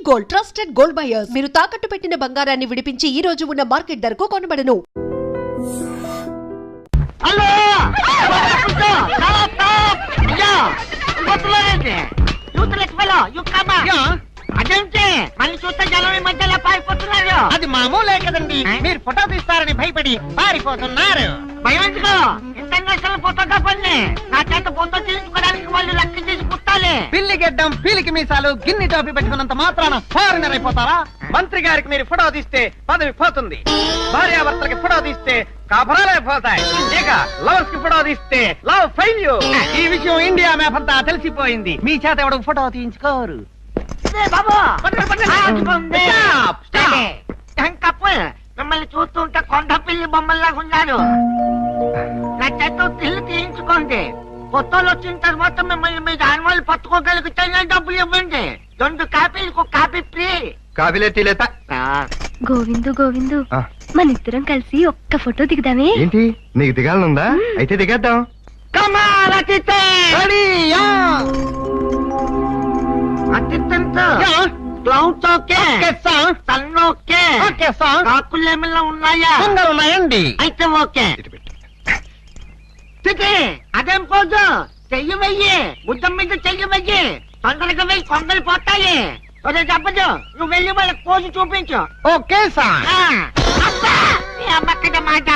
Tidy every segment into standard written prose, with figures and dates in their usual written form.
Gold, trusted gold buyers. మీరు తాకట్టు పెట్టిన బంగారాన్ని విడిపించి ఈ రోజు ఉన్న మార్కెట్ ధరకు కొనబడను. హలో అదేంటి మళ్ళీ చూస్తే జనం ఈ మధ్యలో పారిపోతున్నారు. అది మామూలే కదండి. మీరు ఫోటో తీస్తారని భయపడి పారిపోతున్నారు. భయం ఎందుకు? ఇంటర్నేషనల్ ఫోటోగ్రాఫర్ ని నా చేత ఫోటో తీయించుకోవడానికి వాళ్ళు లెక్క చేసి పుట్టాలి. పిల్లి గెడ్డం, పీలికి మీసాలు, గిన్ని టోపీ పెట్టుకున్నంత మాత్రాన ఫారినర్ అయిపోతారా? మంత్రి గారికి మీరు ఫోటో తీస్తే పదవి పోతుంది. భార్యాభర్తలకి ఫోటో తీస్తే కాపురాలే పోతాయి. ఇక లవర్స్ కి ఫోటో తీస్తే లవ్ ఫెయిల్యూర్. ఈ విషయం ఇండియా మ్యాప్ అంతా తెలిసిపోయింది. మీ చేత ఎవడు ఫోటో తీయించుకోరు. మిమ్మల్ని చూస్తుంటే కొండ పిల్లి బొమ్మల్లాగా ఉన్నారు. నా చేత ఇల్లు తీయించుకోండి. ఫోటోలు వచ్చిన తర్వాత మిమ్మల్ని మీరు ఆన్వాళ్ళు పట్టుకోగలిగితే డబ్బులు ఇవ్వండి. 2 కాపీలకు కాపీ ఫ్రీ. కాపీలే టీలేత. గోవిందు గోవిందు, మన ఇద్దరం కలిసి ఒక్క ఫోటో దిగుదామే? ఏంటి, నీకు దిగాలనుందా? అయితే దిగేద్దాం. కాకులు ఏమైనా ఉన్నాయా? ఉన్నాయండి. అయితే ఓకే. అదేం పోదు, చెయ్యి వెయ్యి. బుద్ధం మీద చెయ్యి వెయ్యి. తొందరగా వెయ్యి, కొంగలు పోతాయి. అదే చెప్పదు, నువ్వు వెళ్ళి వాళ్ళకి పోజు చూపించు. Okay sir. అమ్మక్కడ మాట.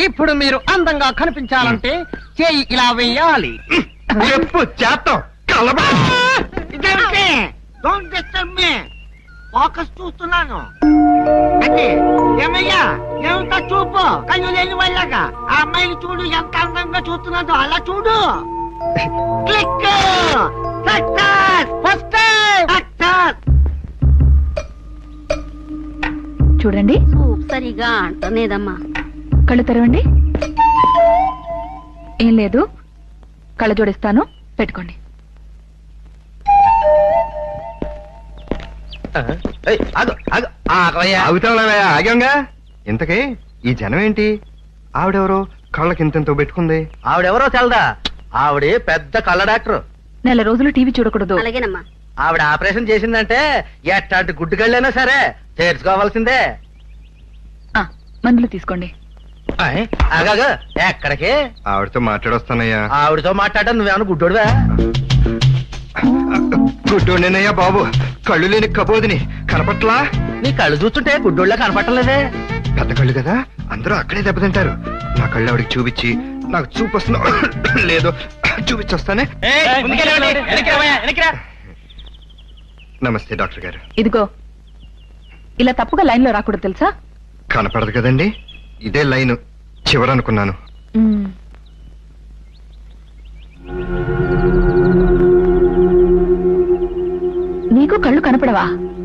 ఇప్పుడు మీరు అందంగా కనిపించాలంటే చేయి ఇలా వెయ్యాలి. చెప్పు చేత్తాం. ఇదేంటి? Don't disturb me. ఫోకస్ చూస్తున్నాను. అది ఏమయ్యా, ఏమిటా చూపు? కళ్ళు లేని వాళ్ళగా ఆ అమ్మాయిని చూడు, ఎంత అందంగా చూస్తున్నాదో అలా చూడు. క్లిక్. సక్సెస్. First success. చూడండి, సరిగా అంటనేదమ్మా. కళ్ళు తెరవండి. ఏం లేదు, కళ్ళ జోడిస్తాను, పెట్టుకోండి. ఆగుతావులేవయ్యా, ఆగాంగా. ఇంతకీ ఈ జనం ఏంటి? ఆవిడెవరో కళ్ళకి ఇంతెంతో పెట్టుకుంది. ఆవిడెవరో తెలదా? ఆవిడ పెద్ద కళ్ళ డాక్టర్. నెల రోజులు టీవీ చూడకూడదు. అలాగేనమ్మా. ఆవిడ ఆపరేషన్ చేసిందంటే ఎట్లాంటి గుడ్డు కళ్ళైనా సరే చేర్చుకోవాల్సిందే. మందులు తీసుకోండి. ఆగాగా, ఎక్కడికి? ఆవిడతో మాట్లాడొస్తానయ్యా. ఆవిడతో మాట్లాడడం నువ్వేమన్నా గుడ్డోడువా? గుడ్డోనేనయ్యా బాబు, కళ్ళు లేని కబోదిని. కనపట్లా? నీ కళ్ళు చూస్తుంటే గుడ్డోళ్ళ కనపట్టలేదే. పెద్ద కళ్ళు కదా, అందరూ అక్కడే దెబ్బతింటారు. నా కళ్ళు ఆవిడకి చూపించి నాకు చూపు వస్తుందో లేదో చూపించొస్తానే. నమస్తే డాక్టర్ గారు. ఇదిగో, ఇలా తప్పుగా లైన్ లో రాకూడదు తెలుసా? కనపడదు కదండి, ఇదే లైన్ చివరనుకున్నాను. నీకు కళ్ళు కనపడవా?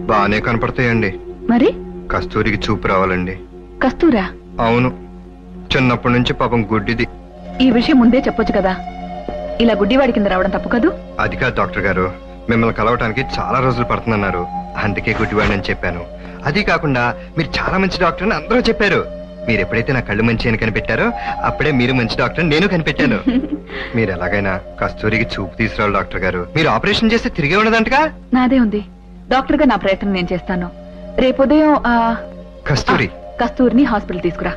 బానే కనపడతాయండి. మరి కస్తూరికి చూపు రావాలండి. కస్తూరా? అవును, చిన్నప్పటి నుంచి పాపం గుడ్డిది. ఈ విషయం ముందే చెప్పొచ్చు కదా. ఇలా గుడ్డివాడి కింద రావడం తప్పు కాదు. అది కాదు డాక్టర్ గారు, మిమ్మల్ని కలవటానికి చాలా రోజులు పడుతుందన్నారు. అందుకే గుడ్డివాడిని అని చెప్పాను. అది కాకుండా మీరు చాలా మంచి డాక్టర్ అని అందరూ చెప్పారు. మీరు ఎప్పుడైతే నా కళ్ళు మంచి అని కనిపెట్టారో అప్పుడే మీరు మంచి డాక్టర్ అని నేను కనిపెట్టాను. మీరు ఎలాగైనా కస్తూరికి చూపు తీసుకురావాలి డాక్టర్ గారు. మీరు ఆపరేషన్ చేస్తే తిరిగే ఉండదంటగా? నాదే ఉంది. డాక్టర్ గా నా ప్రయత్నం నేను చేస్తాను. రేపు ఉదయం కస్తూరిని హాస్పిటల్ తీసుకురా.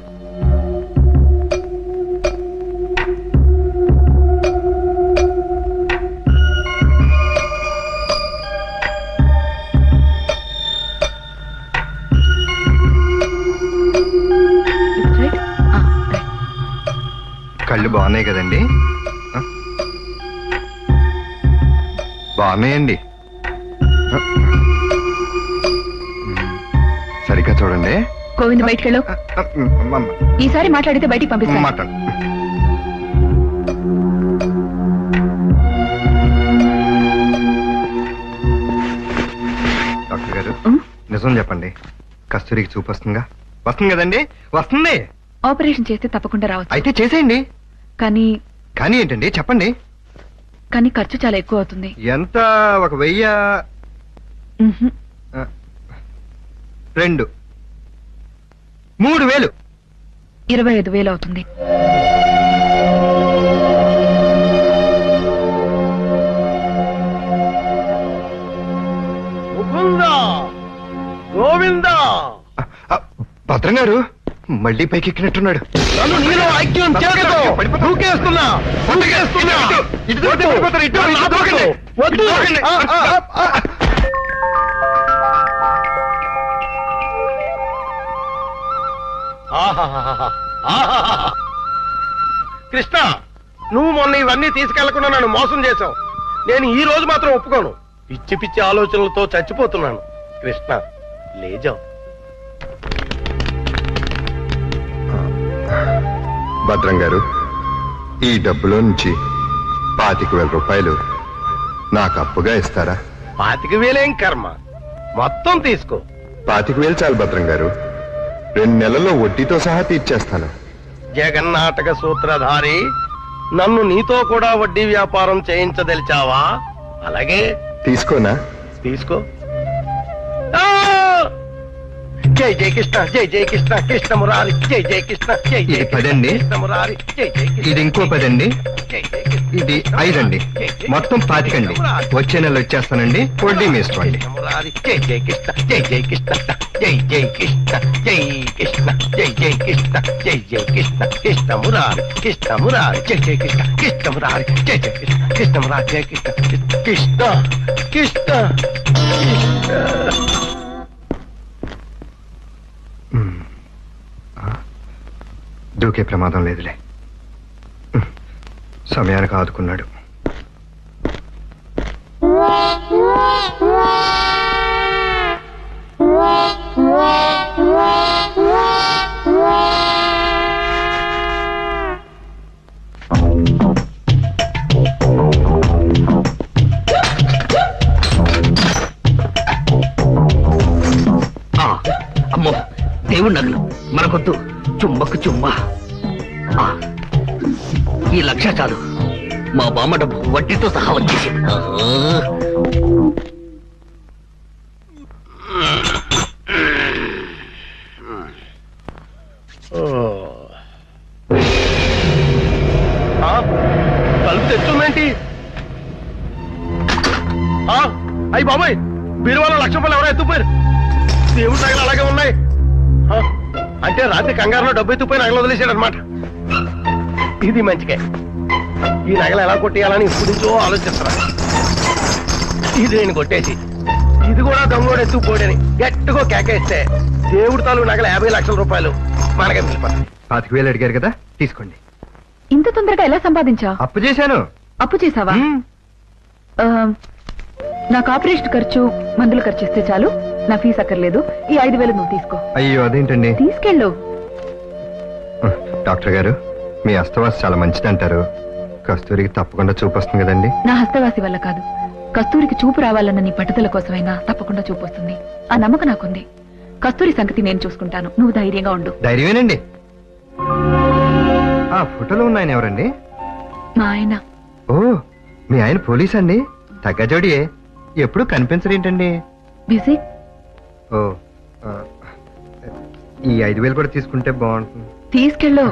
కళ్ళు బాగున్నాయి కదండి? బాగున్నాయండి. సరిగ్గా చూడండి. గోవింద్, బయటకెళ్ళు. ఈసారి మాట్లాడితే బయటికి పంపిస్తాను. మాట్లాడు. డాక్టర్ గారు, నిజం చెప్పండి, కస్తూరికి చూపు వస్తుందా? వస్తుంది కదండి? వస్తుంది. ఆపరేషన్ చేస్తే తప్పకుండా రావచ్చు. అయితే చేసేయండి. కానీ ఏంటండి చెప్పండి. కానీ ఖర్చు చాలా ఎక్కువ అవుతుంది. ఎంత? 1000, 2, 3000. 25,000 అవుతుంది. భద్రం గారు మళ్ళీ పైకి ఎక్కినట్టున్నాడు. నన్ను నీలో ఐక్యం చేయదు. దూకేస్తున్నా, దూకేస్తున్నా. వద్దు. కృష్ణ, నువ్వు మొన్న ఇవన్నీ తీసుకెళ్లకుండా నన్ను మోసం చేశావు. నేను ఈ రోజు మాత్రం ఒప్పుకోను. పిచ్చి పిచ్చి ఆలోచనలతో చచ్చిపోతున్నాను. కృష్ణ, లేజావు. భద్రం గారు, ఈ డబ్బులో నుంచి 25,000 రూపాయలు నాకు అప్పుగా ఇస్తారా? 25,000 కర్మ, మొత్తం తీసుకో. 25,000 చాలు భద్రం గారు. 2 నెలల్లో వడ్డీతో సహా తీర్చేస్తాను. జగన్నాటక సూత్రధారి, నన్ను నీతో కూడా వడ్డీ వ్యాపారం చేయించదలిచావా? అలాగే తీసుకోనా? తీసుకో. జై జై కృష్ణ, జై జై కృష్ణ, కృష్ణ మురారి, జై జై కృష్ణ, జై జై ఇది 10 అండి. కృష్ణ మురారి, జై జై కృష్ణ. ఇది ఇంకో 10 అండి. జై జై కృష్ణ. ఇది 5 అండి. మొత్తం 25 అండి. వచ్చే నెల వచ్చేస్తానండి. వడ్డీ మీ ఇష్టం అండి. కృష్ణ మురారి, జై జై కృష్ణ, జై జై కృష్ణ, జై జై కృష్ణ, జై కృష్ణ, జై జై కృష్ణ, జై జై కృష్ణ, కృష్ణ మురారి, కృష్ణ మురారి, జై జై కృష్ణ, కృష్ణ మురారి, జై జై కృష్ణ, కృష్ణ మురారి, జై కృష్ణ, కృష్ణ కృష్ణ కృష్ణ. దూకే ప్రమాదం లేదులే. సమయానికి ఆదుకున్నాడు. అమ్మో, దేవుడి నగలు మనకొద్దు. చుమ్మకు చుమ్మా. ఈ 1,00,000 చాలు. మా బామ్మ డబ్బు వడ్డీతో సహా వచ్చేసి. తలుపు తెచ్చుందేంటి? అయ్యి బాబాయ్, బీరువాలో 1,00,000 రూపాయలు ఎవరో ఎత్తుపోయారు. దేవుడి నగలు అలాగే ఉన్నాయి. అంటే రాత్రి కంగారులో డబ్బు ఎత్తుపోయి నగలు వదిలేశాడు అనమాట. ఇది మంచిగా. ఈ నగలు ఎలా కొట్టేయాలని ఇప్పుడు నుంచో ఆలోచిస్తున్నా. ఇది నేను కొట్టేసి ఇది కూడా దొంగోడు ఎత్తుకుపోడని గట్టిగా కేకేస్తే దేవుడి తాలూ నగలు 50,00,000 రూపాయలు మనకే మిగిలిపోతాయి. 25,000 అడిగారు కదా, తీసుకోండి. ఇంత తొందరగా ఎలా సంపాదించా? అప్పు చేశాను. అప్పు చేసావా? నాకు ఆపరేషన్ ఖర్చు, మందులు ఖర్చు ఇస్తే చాలు. నా ఫీజు అక్కర్లేదు. ఈ 5,000 నువ్వు తీసుకో. అయ్యో, అదేంటండి? తీసుకెళ్ళు. డాక్టర్ గారు, మీ అస్తవాస చాలా మంచిదంటారు. కస్తూరికి తప్పకుండా చూపు వస్తుంది కదండి? నా హస్తవాసి వల్ల కాదు, కస్తూరికి చూపు రావాలన్న నీ పట్టుదల కోసమైనా తప్పకుండా చూపు వస్తుంది. ఆ నమ్మకం నాకుంది. కస్తూరి సంగతి నేను చూసుకుంటాను. నువ్వు ధైర్యంగా ఉండు. ధైర్యమేనండి. ఆ ఫోటోలో ఉన్న ఆయన ఎవరండి? మా ఆయన. ఓ, మీ ఆయన పోలీస్ అండి. తగ్గ జోడియే. ఎప్పుడు కనిపించరేంటండి? బిజీ. ఓ, ఈ 5,000 కూడా తీసుకుంటే బాగుంటుంది. తీసుకెళ్ళు.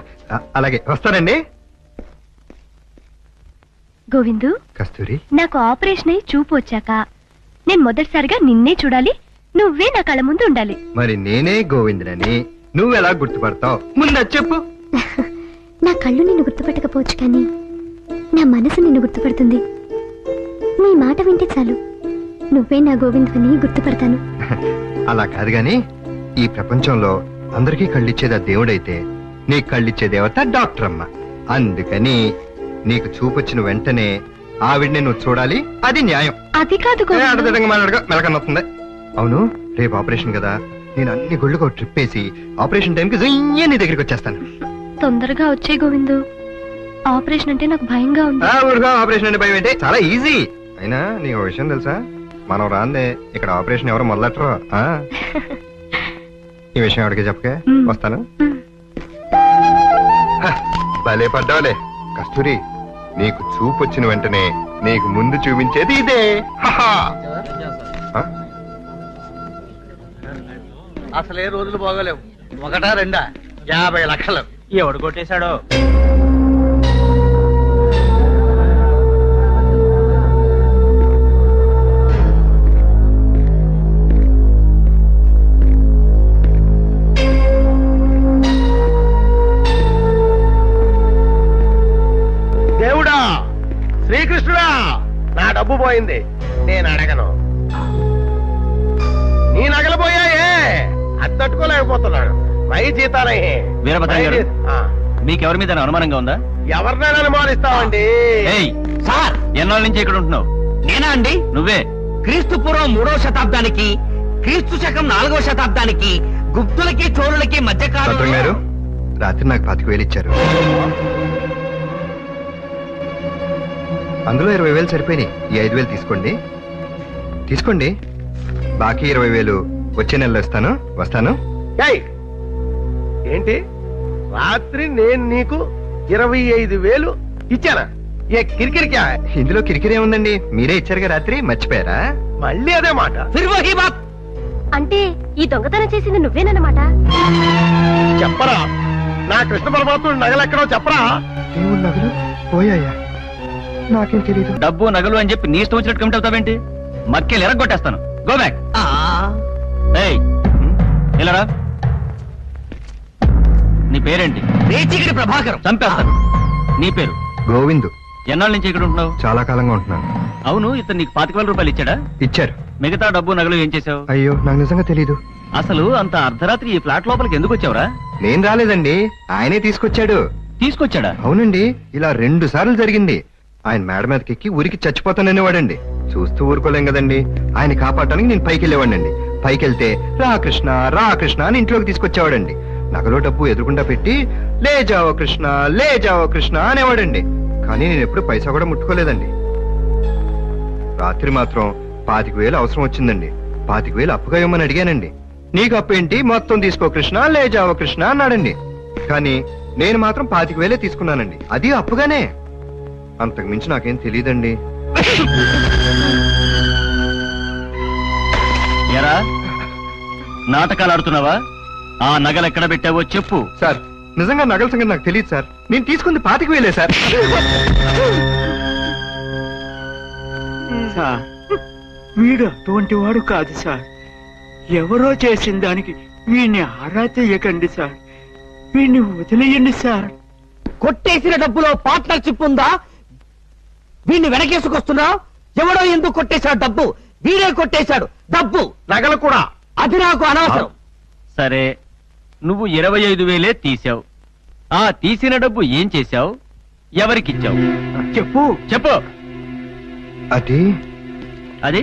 అలాగే, వస్తానండి. గోవిందు, కస్తూరి, నాకు ఆపరేషన్ అయి చూపు వచ్చాక నేను మొదటిసారిగా నిన్నే చూడాలి. నువ్వే నా కళ్ళ ముందు ఉండాలి. మరి నేనే గోవిందునని నువ్వెలా గుర్తుపడతావు? ముందు చెప్పు. నా కళ్ళు నిన్ను గుర్తుపట్టకపోవచ్చు, కానీ నా మనసు నిన్ను గుర్తుపడుతుంది. నీ మాట వింటే చాలు, నువ్వే నా గోవిందుని గుర్తుపడతాను. అలా కాదు గాని, ఈ ప్రపంచంలో అందరికీ కళ్ళిచ్చేది ఆ దేవుడైతే నీ కళ్ళిచ్చే దేవత డాక్టర్ అమ్మ. అందుకని నీకు చూపొచ్చిన వెంటనే ఆవిడ్ని నువ్వు చూడాలి. అది న్యాయం. అది కాదు మెలకనొస్తుంది. అవును, రేపు ఆపరేషన్ కదా, నేను అన్ని గుళ్ళకు ట్రిప్ వేసి ఆపరేషన్ టైంకి నీ దగ్గరికి వచ్చేస్తాను. తొందరగా వచ్చే గోవిందు. ఆపరేషన్ అంటే నాకు భయంగా ఉంది. ఆపరేషన్ అంటే భయం అంటే చాలా ఈజీ. అయినా నీకు విషయం తెలుసా, మనం రాందే ఇక్కడ ఆపరేషన్ ఎవరు మొదలెట్టరు. ఈ విషయం ఎవరికి చెప్పకే. వస్తాను. భలే పడ్డావులే కస్తూరి. నీకు చూపు వచ్చిన వెంటనే నీకు ముందు చూపించేది ఇదే. అసలే రోజులు బాగోలేవు. 1, 2, 50 లక్షలు. ఎవడు కొట్టేశాడో. పోయింది. నేను అడగను. నీ నగలు పోయాయే, అది తట్టుకోలేకపోతున్నాడు. మై జీతాలే. వీరభద్రం గారు, మీకెవరి మీద అనుమానంగా ఉందా? ఎవరినైనా అనుమానిస్తామండి. సార్, ఎన్నాళ్ళ నుంచి ఇక్కడ ఉంటున్నావు? నేనా అండి? నువ్వే. క్రీస్తు పూర్వం 3వ శతాబ్దానికి, క్రీస్తు శకం 4వ శతాబ్దానికి గుప్తులకి చోరులకి మధ్య భద్రం గారు, రాత్రి నాకు 25,000 ఇచ్చారు. అందులో 20,000 సరిపోయినాయి. ఈ 5,000 తీసుకోండి. తీసుకోండి. బాకీ 20,000 వచ్చే నెలలో ఇస్తాను. వస్తాను. ఏంటి, రాత్రి నేను నీకు 25,000 ఇచ్చానా? ఏ కిరికిరికా? ఇందులో కిరికిరే ఉందండి. మీరే ఇచ్చారుగా రాత్రి, మర్చిపోయారా? మళ్ళీ అదే మాట. అంటే ఈ దొంగతనం చేసింది నువ్వేనన్నమాట? చెప్పరా, నా కృష్ణ పరమాత్ముడు నగలెక్కడో చెప్పరా. దేవుడు నగలు పోయాయా? నాకేం తెలీదు. డబ్బు నగలు అని చెప్పి నీ ఇష్టం వచ్చినట్టు కమిట్ అవుతావేంటి? మక్కెలు ఎరగొట్టేస్తాను. Go back. ఇలారా. నీ పేరేంటి? రేచిగిరి ప్రభాకరం. చంపేస్తాను. నీ పేరు? గోవిందు. ఎన్నాళ్ళ నుంచి ఇక్కడ ఉంటున్నావు? చాలా కాలంగా ఉంటున్నాను. అవును, ఇతను నీకు 25,000 రూపాయలు ఇచ్చాడా? ఇచ్చారు. మిగతా డబ్బు నగలు ఏం చేసావు? అయ్యో, నాకు నిజంగా తెలీదు. అసలు అంత అర్ధరాత్రి ఈ ఫ్లాట్ లోపలికి ఎందుకు వచ్చావురా? నేను రాలేదండి, ఆయనే తీసుకొచ్చాడు. తీసుకొచ్చాడా? అవునండి, ఇలా 2 సార్లు జరిగింది. ఆయన మేడ మీదకి ఎక్కి ఊరికి చచ్చిపోతాననేవాడండి. చూస్తూ ఊరుకోలేం కదండి. ఆయన కాపాడటానికి నేను పైకి వెళ్ళేవాడండి. పైకి వెళ్తే రా కృష్ణ, రా కృష్ణ అని ఇంట్లోకి తీసుకొచ్చేవాడండి. నగలో డబ్బు ఎదురుకుండా పెట్టి లే జావో కృష్ణ, లే జావో కృష్ణ అనేవాడండి. కానీ నేను ఎప్పుడు పైసా కూడా ముట్టుకోలేదండి. రాత్రి మాత్రం 25,000 అవసరం వచ్చిందండి. 25,000 అప్పుగా ఇవ్వమని అడిగానండి. నీకు అప్పు ఏంటి, మొత్తం తీసుకో కృష్ణ, లే జావో కృష్ణ అన్నాడండి. కానీ నేను మాత్రం 25,000 తీసుకున్నానండి. అది అప్పుగానే. అంతకు మించి నాకేం తెలియదండి. ఎరా, నాటకాలు ఆడుతున్నావా? ఆ నగలు ఎక్కడ పెట్టావో చెప్పు. సార్, నిజంగా నగల సంగతి నాకు తెలియదు సార్. నేను తీసుకుంది 25,000 సార్. సార్, వీడు అటువంటి వాడు కాదు సార్. ఎవరో చేసిన దానికి వీడిని ఆరా తీయకండి సార్. వీడిని వదిలేయండి సార్. కొట్టేసిన డబ్బులో పార్ట్నర్షిప్ ఉందా? వీడిని వెనకేసుకొస్తున్నావు. ఎవడో ఎందుకు కొట్టేశాడు డబ్బు? వీడే కొట్టేశాడు డబ్బు, నగలు కూడా. అది నాకు అనవసరం. సరే, నువ్వు 25,000 తీసావు. ఆ తీసిన డబ్బు ఏం చేశావు? ఎవరికిచ్చావు? చెప్పు. చెప్పు. అది అది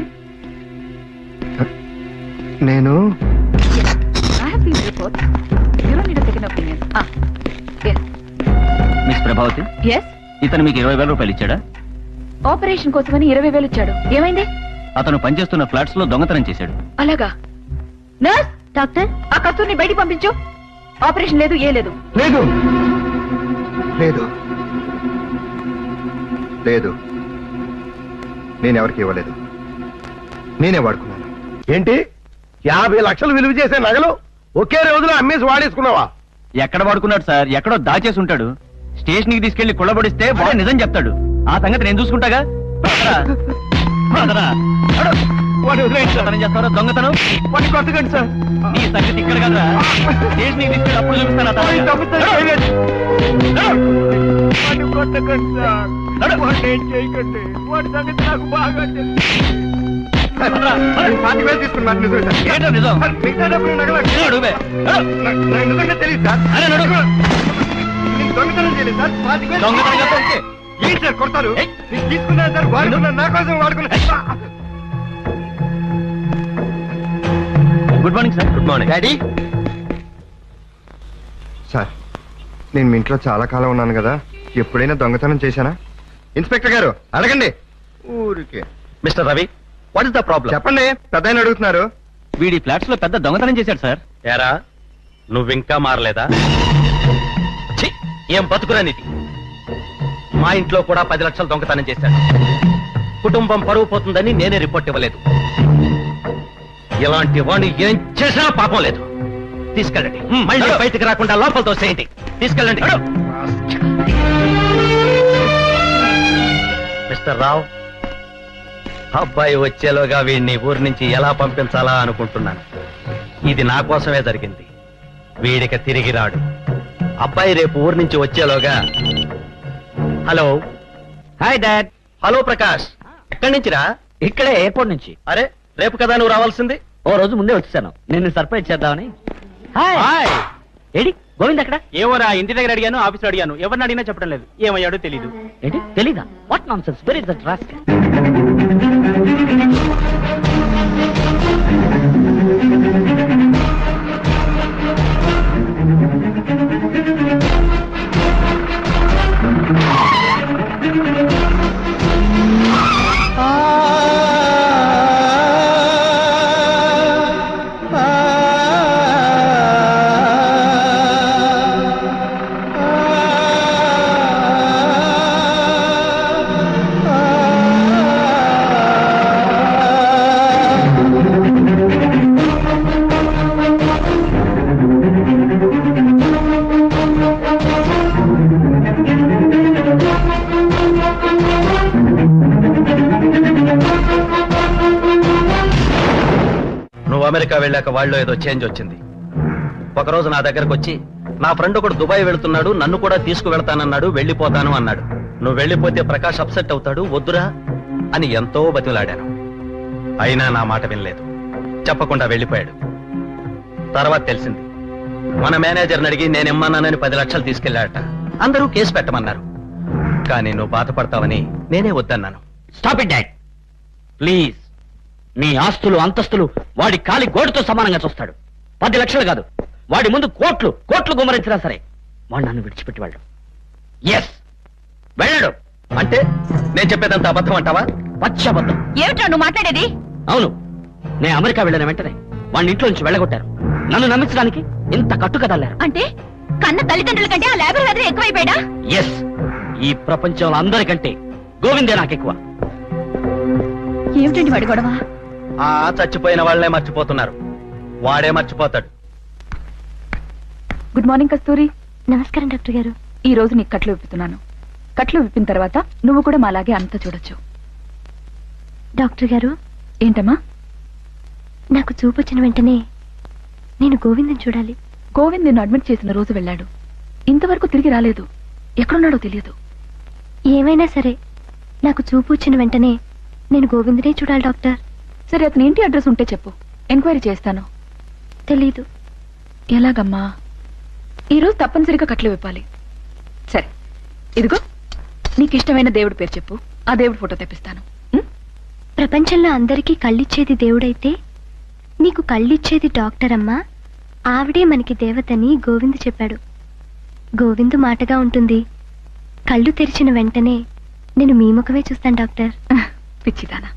నేను మిస్ ప్రభావతి, ఇతను మీకు 20,000 రూపాయలు ఇచ్చాడా? ఆపరేషన్ కోసమని 20,000 ఇచ్చాడు. ఏమైంది? అతను పనిచేస్తున్న ఫ్లాట్స్ లో దొంగతనం చేశాడు. అలాగా? నర్స్, డాక్టర్, ఆ కస్తూరిని బయటికి పంపించు. ఆపరేషన్ లేదు, ఏ లేదు. లేదు లేదు లేదు, నేనెవరికి ఇవ్వలేదు. నేనే వాడుకున్నాను. ఏంటి, 50 లక్షలు విలువ చేసే నగలు ఒకే రోజులో అమ్మేసి వాడేసుకున్నావా? ఎక్కడ వాడుకున్నాడు సార్? ఎక్కడో దాచేసి ఉంటాడు. స్టేషన్ కి తీసుకెళ్లి కుళ్ళబడిస్తే వాడు నిజం చెప్తాడు. ఆ సంగతి నేను చూసుకుంటాగా. చేస్తారా దొంగతనం? వాడిని కొట్టకండి సార్. నీ సంగతి ఇక్కడ కదా, స్టేషన్ కి తీసుకెళ్ళి అప్పుడు చూపిస్తాను. వాడిని కొట్టకండి సార్. వాడిని ఏం చేయకండి. వాడి సంగతి నాకు బాగా తెలుసు. 25,000 తీసుకున్నాను. నిజమే సార్. ఏంటో నిజం? సార్, మిగతా డబ్బులు నగలు నాకు నిజంగా తెలియదు సార్. నేను దొంగతనం చేయలేదు సార్. 25,000 ఏంటి సార్ కొడతారు? నేను తీసుకున్నాను సార్, వాడుకున్నాను, నా కోసం వాడుకున్నాను. Good morning sir. Good morning daddy. Sir, నేను మీ ఇంట్లో చాలా కాలం ఉన్నాను కదా, ఎప్పుడైనా దొంగతనం చేశానా? ఇన్స్పెక్టర్ గారు అడగండి. ఊరికే. Mister Ravi, what is the problem? చెప్పండి, పెద్ద ఆయన అడుగుతున్నారు. వీడి ఫ్లాట్స్ లో పెద్ద దొంగతనం చేశాడు సార్. ఏరా, నువ్వింకా మారలేదా? ఛీ, ఏం బతుకురా నీది. మా ఇంట్లో కూడా 10 లక్షలు దొంగతనం చేశాడు. కుటుంబం పరువు పోతుందని నేనే రిపోర్ట్ ఇవ్వలేదు. ఇలాంటి వాడిని ఏం చేసినా పాపం లేదు. తీసుకెళ్ళండి. మళ్ళీ బయటికి రాకుండా లోపల తోసేయండి. తీసుకెళ్ళండి. మిస్టర్ రావ్, అబ్బాయి వచ్చేలోగా వీడిని ఊరి నుంచి ఎలా పంపించాలా అనుకుంటున్నాను. ఇది నా కోసమే జరిగింది. వీడికి తిరిగి రాడు. అబ్బాయి రేపు ఊరి నుంచి వచ్చేలోగా. Hello. Hi dad. Hello Prakash, ఎక్కడి నుంచిరా? ఇక్కడే ఎయిర్పోర్ట్ నుంచి. అరే రేపు కదా నువ్వు రావాల్సింది. ఓ రోజు ముందే వచ్చేసాను, నిన్ను సర్ప్రైజ్ చేద్దామని. హాయ్. ఏడి గోవింద్ అక్కడ? ఏమోరా, ఇంటి దగ్గర అడిగాను, ఆఫీస్లో అడిగాను, ఎవరిని అడిగినా చెప్పడం లేదు. ఏమయ్యాడో తెలీదు. ఏంటి తెలీదా? What nonsense, where is that rascal? నువ్వు అమెరికా వెళ్ళాక వాళ్ళు ఏదో చేంజ్ వచ్చింది. ఒకరోజు నా దగ్గరకు వచ్చి నా ఫ్రెండ్ ఒకడు దుబాయ్ వెళ్తున్నాడు, నన్ను కూడా తీసుకువెళ్తానన్నాడు, వెళ్ళిపోతాను అన్నాడు. నువ్వు వెళ్ళిపోతే ప్రకాష్ అప్సెట్ అవుతాడు, వద్దురా అని ఎంతో బతిమలాడాను. అయినా నా మాట వినలేదు, చెప్పకుండా వెళ్ళిపోయాడు. తర్వాత తెలిసింది, మన మేనేజర్ని అడిగి నేనిమ్మన్నానని 10 లక్షలు తీసుకెళ్లాడట. అందరూ కేసు పెట్టమన్నారు, కానీ నువ్వు బాధపడతావని నేనే వద్దన్నాను. Stop it dad please. నీ ఆస్తులు అంతస్తులు వాడి కాలి గోటుతో సమానంగా చూస్తాడు. 10 లక్షలు కాదు, వాడి ముందు కోట్లు కోట్లు గుమ్మరించినా సరే వాడు నన్ను విడిచిపెట్టి వెళ్ళడు. ఎస్, వెళ్ళడు. అంటే నేను చెప్పేదంత అబద్ధం అంటావా? పచ్చి అబద్ధం. ఏమిట్రా నువ్వు మాట్లాడేది? అవును, నేను అమెరికా వెళ్ళిన వెంటనే వాడిని ఇంట్లో నుంచి వెళ్ళగొట్టారు. నన్ను నమ్మించడానికి ఇంత కట్టుకదల్లారు. అంటే కన్న తల్లిదండ్రుల కంటే ఆ లేబర్ హెదర్ ఎక్కువైపోయాడా? ఎస్, ఈ ప్రపంచంలో అందరికంటే గోవిందే నాకు ఎక్కువ. ఏమిటండి వాడి గొడవ? ఆ చచ్చిపోయిన వాళ్ళనే మర్చిపోతున్నారు, వాడే మర్చిపోతాడు. గుడ్ మార్నింగ్ కస్తూరి. నమస్కారం డాక్టర్ గారు. ఈ రోజు నీకు కట్లు విప్పుతున్నాను. కట్లు విప్పిన తర్వాత నువ్వు కూడా మాలాగే అంతా చూడొచ్చు. డాక్టర్ గారు, ఏంటమ్మా? నాకు చూపు వచ్చిన వెంటనే నేను గోవిందని చూడాలి. గోవింద్ నిన్ను అడ్మిట్ చేసిన రోజు వెళ్ళాడు, ఇంతవరకు తిరిగి రాలేదు. ఎక్కడున్నాడో తెలియదు. ఏమైనా సరే నాకు చూపు వచ్చిన వెంటనే నేను గోవిందనే చూడాలి డాక్టర్. సరే, అతని ఇంటి అడ్రస్ ఉంటే చెప్పు, ఎంక్వైరీ చేస్తాను. తెలీదు. ఎలాగమ్మా? ఈరోజు తప్పనిసరిగా కట్లు విప్పాలి. సరే, ఇదిగో నీకు ఇష్టమైన దేవుడి పేరు చెప్పు, ఆ దేవుడి ఫోటో తెప్పిస్తాను. ప్రపంచంలో అందరికీ కళ్ళిచ్చేది దేవుడైతే నీకు కళ్ళిచ్చేది డాక్టర్ అమ్మా. ఆవిడే మనకి దేవతని గోవింద్ చెప్పాడు. గోవిందు మాటగా ఉంటుంది. కళ్ళు తెరిచిన వెంటనే నేను మీ ముఖమే చూస్తాను డాక్టర్. పిచ్చిదానా.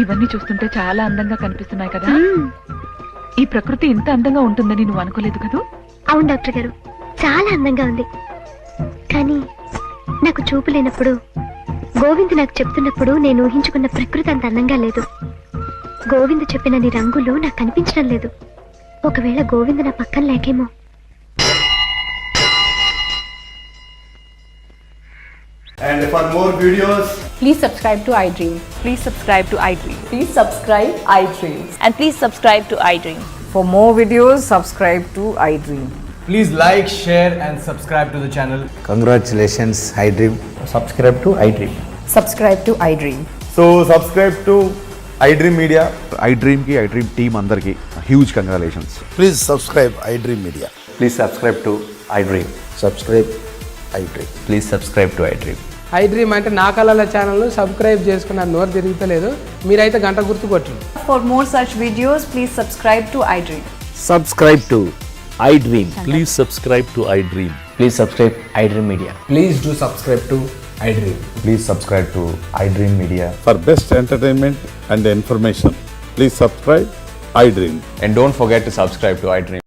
ఇవన్నీ చూస్తుంటే చాలా అందంగా కనిపిస్తున్నాయి కదా. ఈ ప్రకృతి ఇంత అందంగా ఉంటుందని నువ్వు అనుకోలేదు కదూ? అవును డాక్టర్ గారు, చాలా అందంగా ఉంది. కానీ నాకు చూపు లేనప్పుడు, గోవింద్ నాకు చెప్తున్నప్పుడు నేను ఊహించుకున్న ప్రకృతి అంత అందంగా లేదు. గోవింద్ చెప్పినన్ని రంగులు నాకు కనిపించడం లేదు. ఒకవేళ గోవింద్ నా పక్కన లేకేమో. And for more videos, please subscribe to iDream. Please subscribe to iDream. Please subscribe iDream. And please subscribe to iDream. For more videos, subscribe to iDream. please like, share and subscribe to the channel. Congratulations, iDream. Subscribe to iDream. Subscribe to iDream. So subscribe to iDream Media. iDream ki iDream team andarki huge congratulations. Please subscribe iDream Media. Please subscribe to iDream. Subscribe iDream. Please subscribe to iDream. I dream అంటే నా కళల ఛానల్ను subscribe చేసుకున్న నోరు తిరుగుతలేదు. మీరైతే గంట గుర్తు కొట్టండి. For more such videos, please subscribe to iDream. Subscribe to iDream. Please subscribe to iDream. Please subscribe iDream Media. Please do subscribe to iDream. Please subscribe to iDream Media. For best entertainment and information, please subscribe iDream. And don't forget to subscribe to iDream.